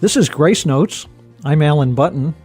This is Grace Notes. I'm Alan Button,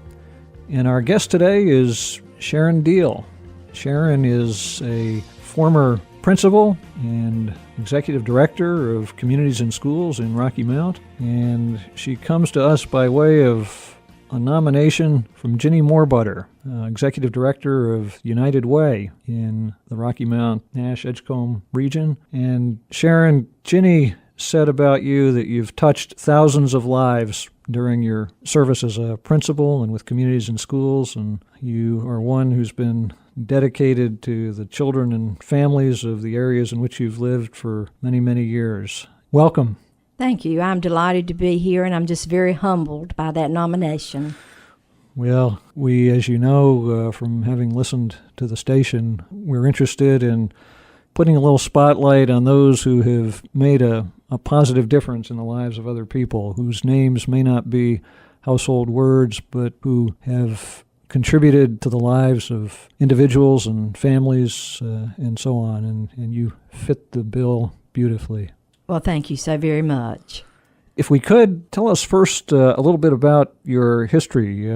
and our guest today is Sherron Deal. Sherron is a former principal and executive director of communities and schools in Rocky Mount, and she comes to us by way of a nomination from Ginny Moorbutter, executive director of United Way in the Rocky Mount Nash Edgecombe region. And Sherron, Ginny said about you that you've touched thousands of lives during your service as a principal and with communities and schools, and you are one who's been dedicated to the children and families of the areas in which you've lived for many, many years. Welcome. Thank you. I'm delighted to be here, and I'm just very humbled by that nomination. Well, we, as you know, from having listened to the station, we're interested in putting a little spotlight on those who have made a positive difference in the lives of other people, whose names may not be household words, but who have contributed to the lives of individuals and families and so on. And you fit the bill beautifully. Well, thank you so very much. If we could, tell us first a little bit about your history,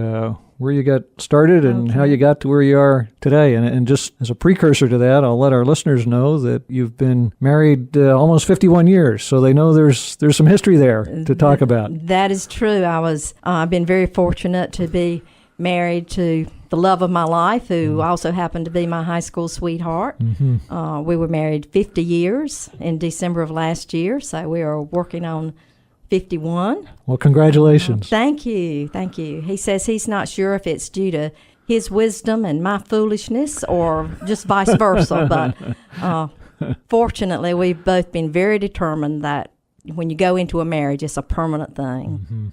where you got started and how you got to where you are today. And just as a precursor to that, I'll let our listeners know that you've been married almost 51 years, so they know there's some history there to talk about. That is true. I've been very fortunate to be married to the love of my life, who also happened to be my high school sweetheart. Mm-hmm. We were married 50 years in December of last year, so we are working on 51. Well, congratulations. Thank you. Thank you. He says he's not sure if it's due to his wisdom and my foolishness or just vice versa. But fortunately, we've both been very determined that when you go into a marriage, it's a permanent thing. Mm-hmm.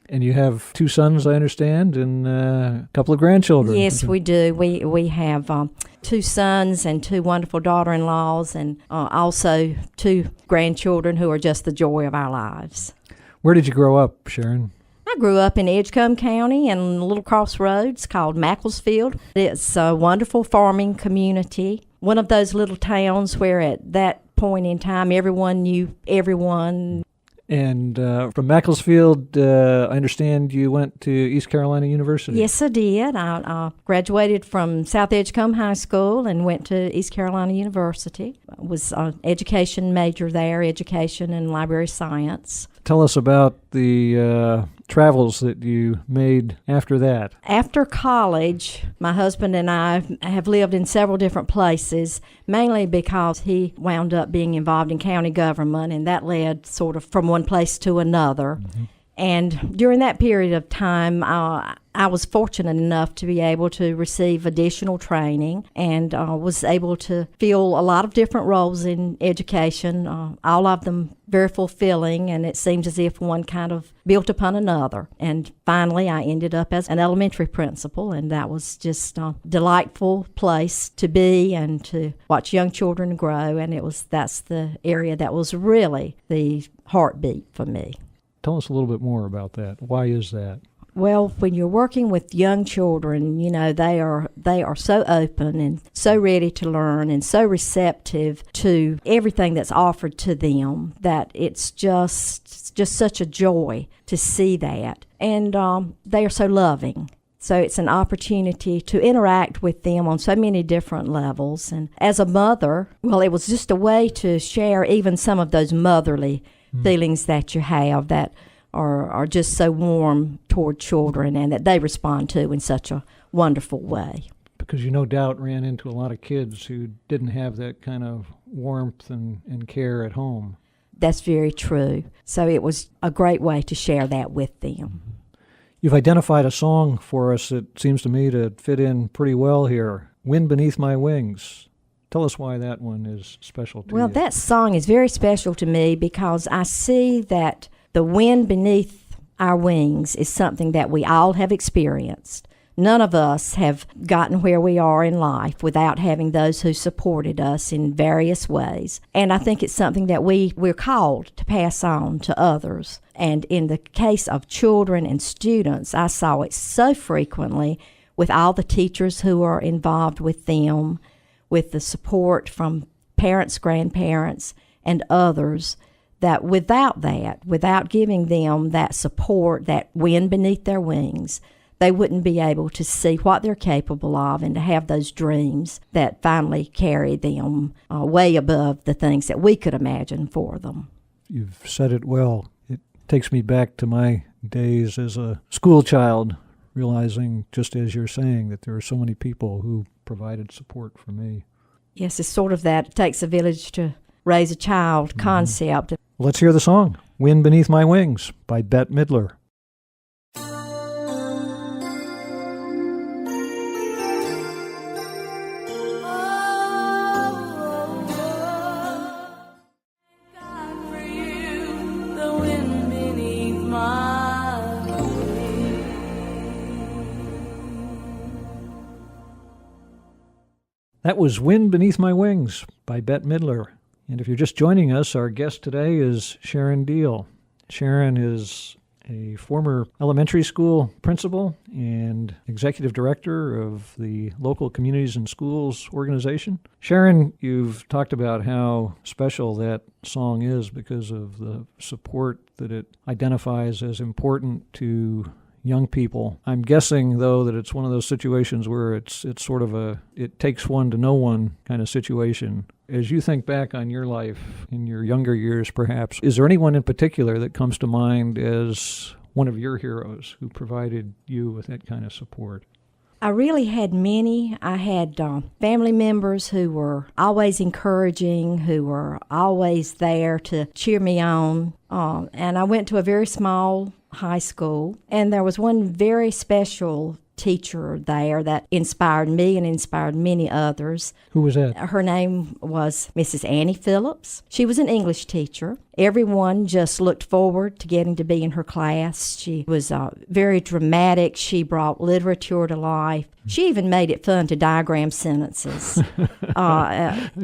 And you have 2 sons, I understand, and a couple of grandchildren. Yes, we do. We have 2 sons and 2 wonderful daughter-in-laws, and also 2 grandchildren who are just the joy of our lives. Where did you grow up, Sherron? I grew up in Edgecombe County in a little crossroads called Macclesfield. It's a wonderful farming community, one of those little towns where at that point in time everyone knew everyone. And from Macclesfield, I understand you went to East Carolina University. Yes, I did. I graduated from South Edgecombe High School and went to East Carolina University. I was an education major there, education and library science. Tell us about the travels that you made after that. After college, my husband and I have lived in several different places, mainly because he wound up being involved in county government, and that led sort of from one place to another. Mm-hmm. And during that period of time, I was fortunate enough to be able to receive additional training and was able to fill a lot of different roles in education, all of them very fulfilling, and it seems as if one kind of built upon another. And finally, I ended up as an elementary principal, and that was just a delightful place to be and to watch young children grow, and that's the area that was really the heartbeat for me. Tell us a little bit more about that. Why is that? Well, when you're working with young children, you know, they are so open and so ready to learn and so receptive to everything that's offered to them that it's just such a joy to see that. And they are so loving. So it's an opportunity to interact with them on so many different levels. And as a mother, well, it was just a way to share even some of those motherly feelings that you have that are just so warm toward children and that they respond to in such a wonderful way. Because you no doubt ran into a lot of kids who didn't have that kind of warmth and care at home. That's very true. So it was a great way to share that with them. You've identified a song for us that seems to me to fit in pretty well here, Wind Beneath My Wings. Tell us why that one is special to you. Well, that song is very special to me because I see that the wind beneath our wings is something that we all have experienced. None of us have gotten where we are in life without having those who supported us in various ways. And I think it's something that we're called to pass on to others. And in the case of children and students, I saw it so frequently with all the teachers who are involved with them, with the support from parents, grandparents, and others, that without giving them that support, that wind beneath their wings, they wouldn't be able to see what they're capable of and to have those dreams that finally carry them way above the things that we could imagine for them. You've said it well. It takes me back to my days as a school child, realizing, just as you're saying, that there are so many people who provided support for me. Yes, it's sort of that it takes a village to raise a child concept. Let's hear the song, Wind Beneath My Wings by Bette Midler. That was Wind Beneath My Wings by Bette Midler. And if you're just joining us, our guest today is Sherron Deal. Sherron is a former elementary school principal and executive director of the local Communities and Schools organization. Sherron, you've talked about how special that song is because of the support that it identifies as important to young people. I'm guessing, though, that it's one of those situations where it's sort of it takes one to know one kind of situation. As you think back on your life in your younger years, perhaps, is there anyone in particular that comes to mind as one of your heroes who provided you with that kind of support? I really had many. I had family members who were always encouraging, who were always there to cheer me on. And I went to a very small high school, and there was one very special teacher there that inspired me and inspired many others. Who was that? Her name was Mrs. Annie Phillips. She was an English teacher. Everyone just looked forward to getting to be in her class. She was very dramatic. She brought literature to life. She even made it fun to diagram sentences.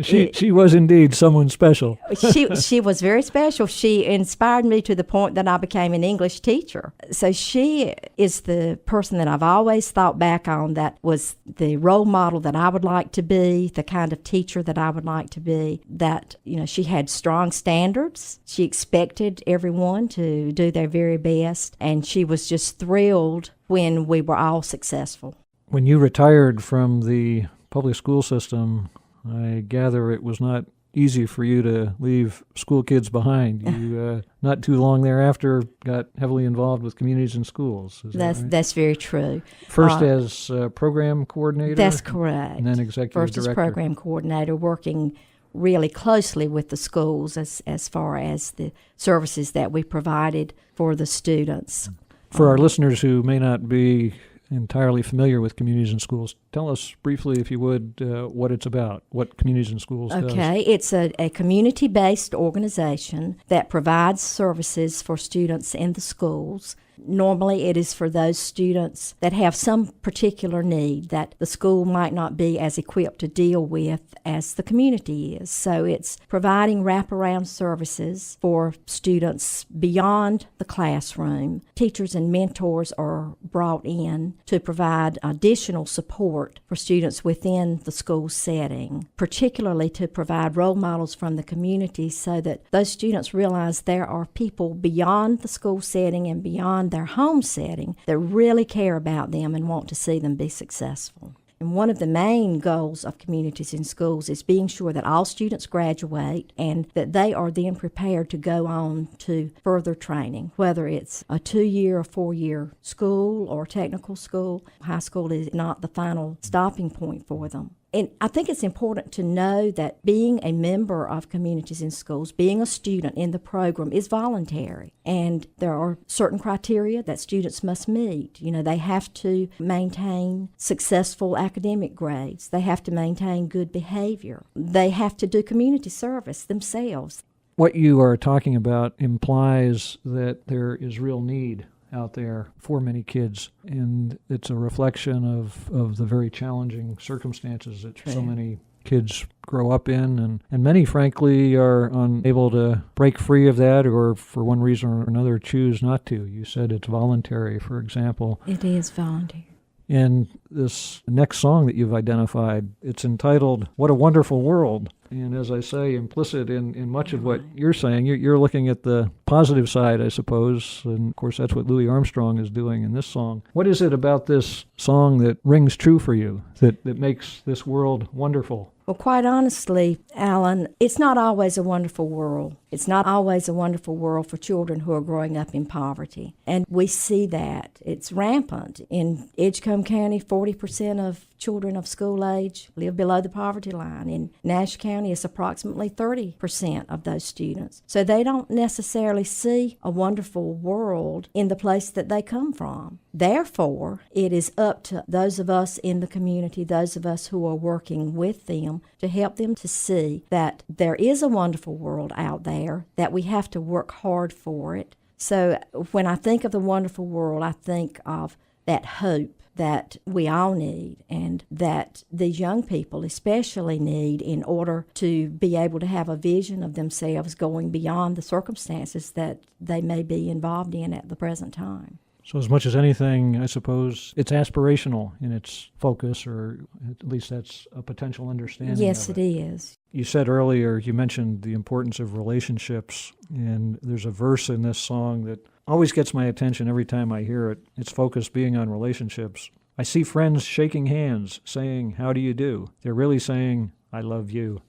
She was indeed someone special. She was very special. She inspired me to the point that I became an English teacher. So she is the person that I've always thought back on that was the role model that I would like to be, the kind of teacher that I would like to be, that, she had strong standards. She expected everyone to do their very best, and she was just thrilled when we were all successful. When you retired from the public school system, I gather it was not easy for you to leave school kids behind. You, not too long thereafter, got heavily involved with Communities and Schools. Is that right? That's very true. First as program coordinator? That's correct. And then executive First director? First as program coordinator, working really closely with the schools as far as the services that we provided for the students. For our listeners who may not be entirely familiar with Communities and Schools, tell us briefly, if you would, what it's about, what Communities and Schools does. Okay, it's a community-based organization that provides services for students in the schools. Normally, it is for those students that have some particular need that the school might not be as equipped to deal with as the community is. So it's providing wraparound services for students beyond the classroom. Teachers and mentors are brought in to provide additional support for students within the school setting, particularly to provide role models from the community so that those students realize there are people beyond the school setting and beyond their home setting that really care about them and want to see them be successful. And one of the main goals of Communities in Schools is being sure that all students graduate and that they are then prepared to go on to further training, whether it's a 2-year or 4-year school or technical school. High school is not the final stopping point for them. And I think it's important to know that being a member of Communities in Schools, being a student in the program, is voluntary. And there are certain criteria that students must meet. They have to maintain successful academic grades. They have to maintain good behavior. They have to do community service themselves. What you are talking about implies that there is real need out there for many kids, and it's a reflection of the very challenging circumstances that so many kids grow up in, and many, frankly, are unable to break free of that, or for one reason or another choose not to. You said it's voluntary, for example. It is voluntary. And this next song that you've identified, it's entitled What a Wonderful World. And as I say, implicit in much of what you're saying, you're looking at the positive side, I suppose. And of course, that's what Louis Armstrong is doing in this song. What is it about this song that rings true for you, that makes this world wonderful? Well, quite honestly, Alan, it's not always a wonderful world. It's not always a wonderful world for children who are growing up in poverty. And we see that. It's rampant. In Edgecombe County, 40% of children of school age live below the poverty line. In Nash County, it's approximately 30% of those students. So they don't necessarily see a wonderful world in the place that they come from. Therefore, it is up to those of us in the community, those of us who are working with them, to help them to see that there is a wonderful world out there, that we have to work hard for it. So when I think of the wonderful world, I think of that hope that we all need and that these young people especially need in order to be able to have a vision of themselves going beyond the circumstances that they may be involved in at the present time. So as much as anything, I suppose, it's aspirational in its focus, or at least that's a potential understanding Yes, of it is. You said earlier, you mentioned the importance of relationships, and there's a verse in this song that always gets my attention every time I hear it. Its focus being on relationships. I see friends shaking hands, saying, "How do you do?" They're really saying, "I love you."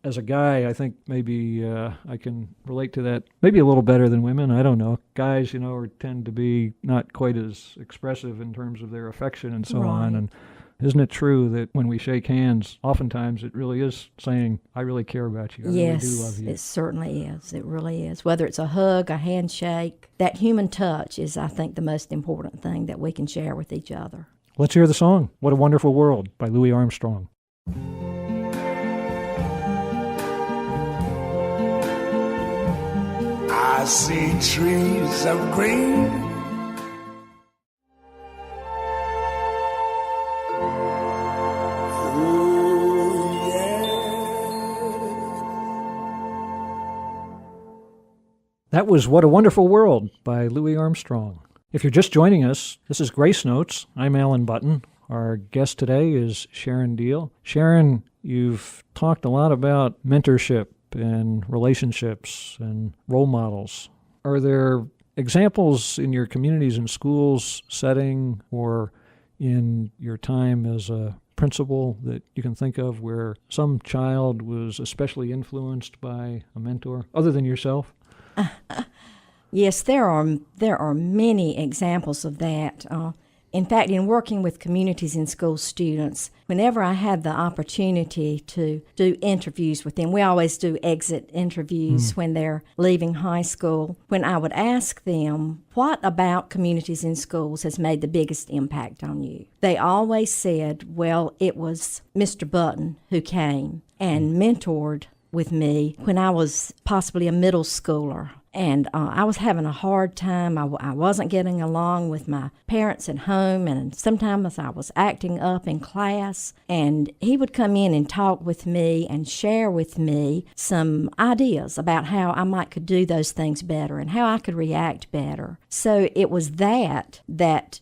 As a guy, I think maybe I can relate to that maybe a little better than women. I don't know. Guys, tend to be not quite as expressive in terms of their affection and so on. And isn't it true that when we shake hands, oftentimes it really is saying, "I really care about you. I really do love you." It certainly is. It really is. Whether it's a hug, a handshake, that human touch is, I think, the most important thing that we can share with each other. Let's hear the song, "What a Wonderful World" by Louis Armstrong. I see trees of green, oh yeah. That was "What a Wonderful World" by Louis Armstrong. If you're just joining us, this is Grace Notes. I'm Alan Button. Our guest today is Sherron Deal. Sherron, you've talked a lot about mentorship and relationships and role models. Are there examples in your communities and schools setting or in your time as a principal that you can think of where some child was especially influenced by a mentor other than yourself? Yes, there are many examples of that. In fact, in working with communities and school students, whenever I had the opportunity to do interviews with them, we always do exit interviews when they're leaving high school, when I would ask them, what about communities in schools has made the biggest impact on you? They always said, well, it was Mr. Button who came and mentored with me when I was possibly a middle schooler. And I was having a hard time. I wasn't getting along with my parents at home, and sometimes I was acting up in class. And he would come in and talk with me and share with me some ideas about how I could do those things better and how I could react better. So it was that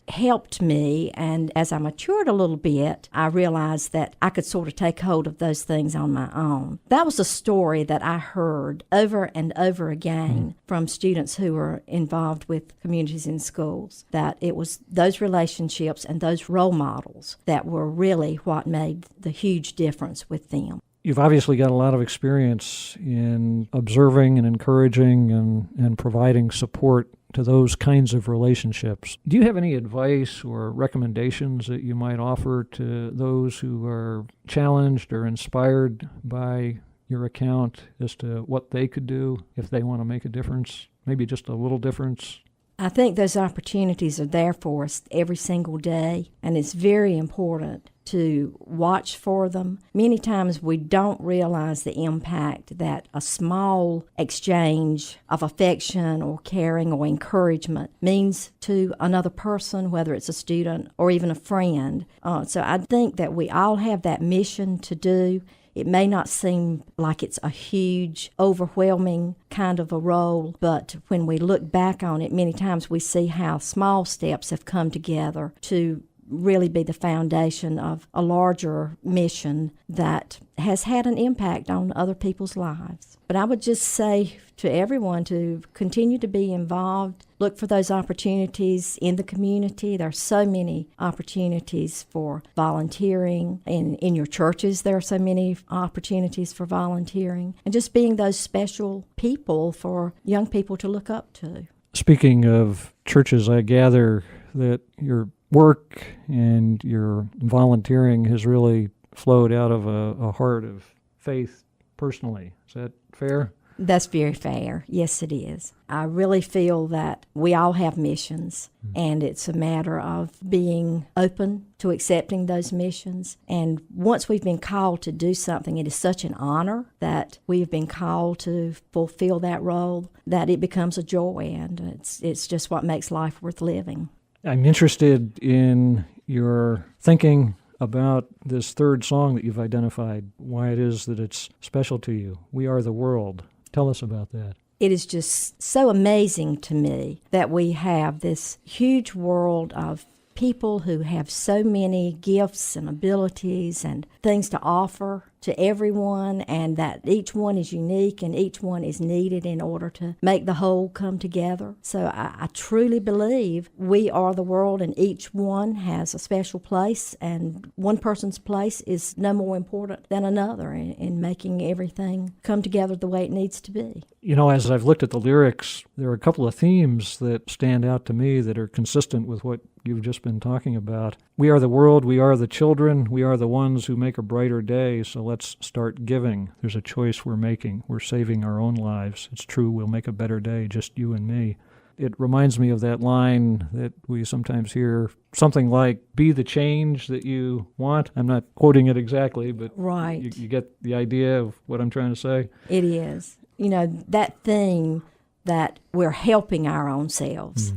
helped me. And as I matured a little bit, I realized that I could sort of take hold of those things on my own. That was a story that I heard over and over again from students who were involved with communities in schools, that it was those relationships and those role models that were really what made the huge difference with them. You've obviously got a lot of experience in observing and encouraging and providing support to those kinds of relationships. Do you have any advice or recommendations that you might offer to those who are challenged or inspired by your account as to what they could do if they want to make a difference, maybe just a little difference? I think those opportunities are there for us every single day, and it's very important to watch for them. Many times we don't realize the impact that a small exchange of affection or caring or encouragement means to another person, whether it's a student or even a friend. So I think that we all have that mission to do. It may not seem like it's a huge, overwhelming kind of a role, but when we look back on it, many times we see how small steps have come together to really be the foundation of a larger mission that has had an impact on other people's lives. But I would just say to everyone to continue to be involved, look for those opportunities in the community. There are so many opportunities for volunteering. In your churches, there are so many opportunities for volunteering. And just being those special people for young people to look up to. Speaking of churches, I gather that your work and your volunteering has really flowed out of a heart of faith personally. Is that fair? That's very fair. Yes, it is. I really feel that we all have missions, and it's a matter of being open to accepting those missions. And once we've been called to do something, it is such an honor that we've been called to fulfill that role that it becomes a joy, and it's just what makes life worth living. I'm interested in your thinking about this third song that you've identified, why it is that it's special to you. We Are the World. Tell us about that. It is just so amazing to me that we have this huge world of people who have so many gifts and abilities and things to offer to everyone, and that each one is unique and each one is needed in order to make the whole come together. So I truly believe we are the world, and each one has a special place, and one person's place is no more important than another in making everything come together the way it needs to be. You know, as I've looked at the lyrics, there are a couple of themes that stand out to me that are consistent with what you've just been talking about. We are the world, we are the children, we are the ones who make a brighter day, so let's start giving. There's a choice we're making. We're saving our own lives. It's true, we'll make a better day, just you and me. It reminds me of that line that we sometimes hear, something like, be the change that you want. I'm not quoting it exactly, but right. You get the idea of what I'm trying to say? It is. You know, that thing that we're helping our own selves.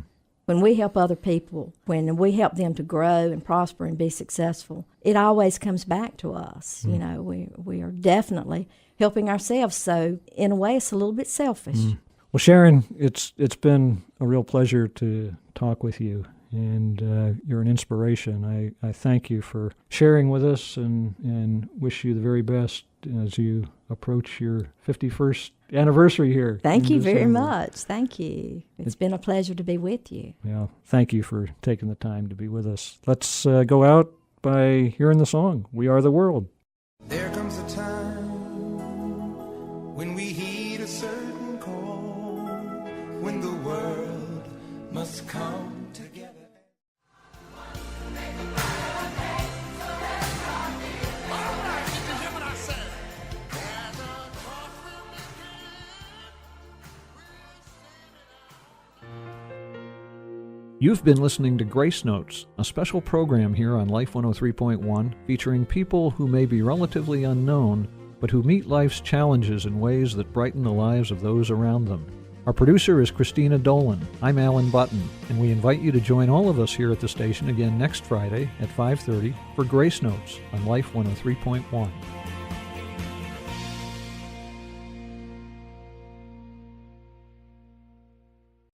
When we help other people, when we help them to grow and prosper and be successful, it always comes back to us. You know, we are definitely helping ourselves. So in a way, it's a little bit selfish. Well, Sherron, it's been a real pleasure to talk with you, and you're an inspiration. I thank you for sharing with us and wish you the very best as you approach your 51st anniversary here. Thank you very much. Thank you. It's been a pleasure to be with you. Yeah, thank you for taking the time to be with us. Let's go out by hearing the song, We Are the World. There comes a time when we heed a certain call, when the world must come together. You've been listening to Grace Notes, a special program here on Life 103.1 featuring people who may be relatively unknown, but who meet life's challenges in ways that brighten the lives of those around them. Our producer is Christina Dolan. I'm Alan Button, and we invite you to join all of us here at the station again next Friday at 5:30 for Grace Notes on Life 103.1.